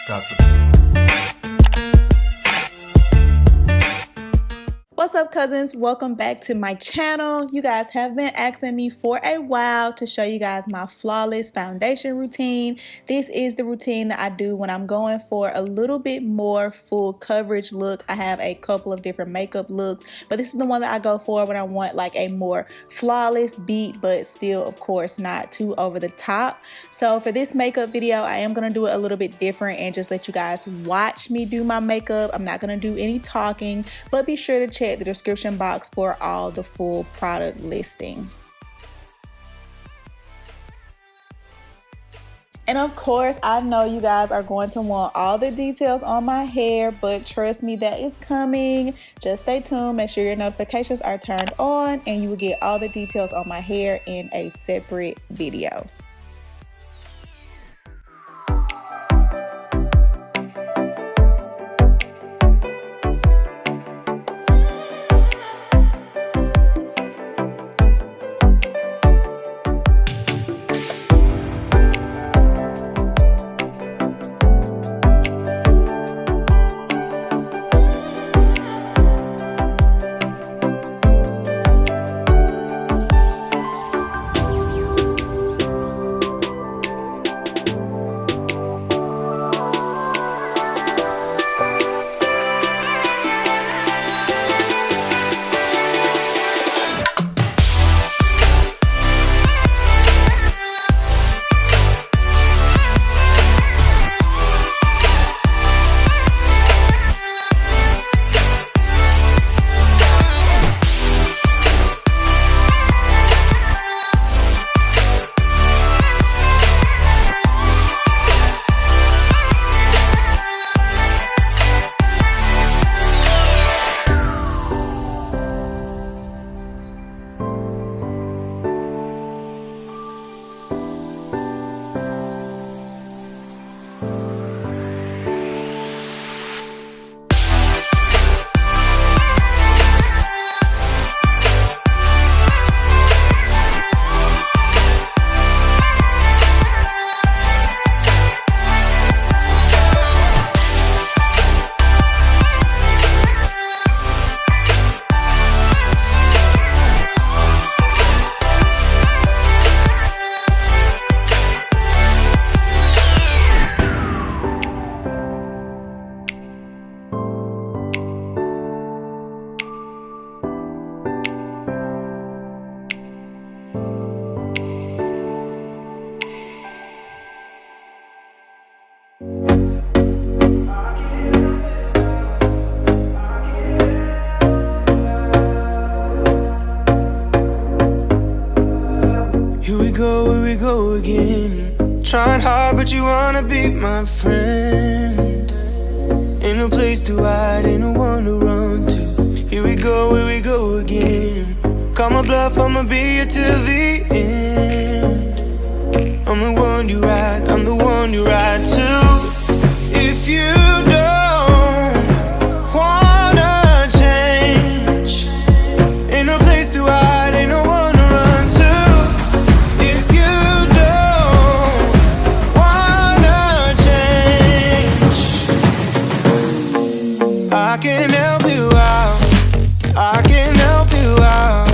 Got the What's up, cousins? Welcome back to my channel. You guys have been asking me for a while to show you guys my flawless foundation routine. This is the routine that I do when I'm going for a little bit more full coverage look. I have a couple of different makeup looks, but this is the one that I go for when I want like a more flawless beat, but still, of course, not too over the top. So for this makeup video, I am going to do it a little bit different and just let you guys watch me do my makeup. I'm not going to do any talking, but be sure to check the description box for all the full product listing. And of course, I know you guys are going to want all the details on my hair, but trust me, that is coming. Just stay tuned, make sure your notifications are turned on, and you will get all the details on my hair in a separate video. Here we go again. Trying hard, but you wanna be my friend. Ain't no place to hide, ain't no one to run to. Here we go again. Call my bluff, I'ma be here till the end. I'm the one you ride, I'm the one you ride to. If you don't wanna change, ain't no place to hide, ain't no one to run to. If you don't wanna change, I can help you out, I can help you out,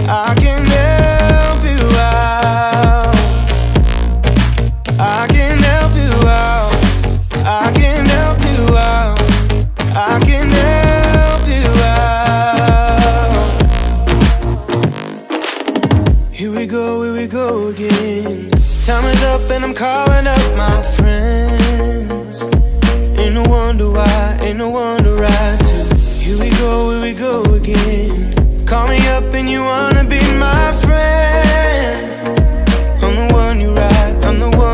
I can help you out, I can help you out, I can help you out, I can help you out. Here we go again. Time is up and I'm calling up my friends. Ain't no wonder why, ain't no one to ride to. Here we go again. Call me up and you wanna be my friend. I'm the one you ride, I'm the one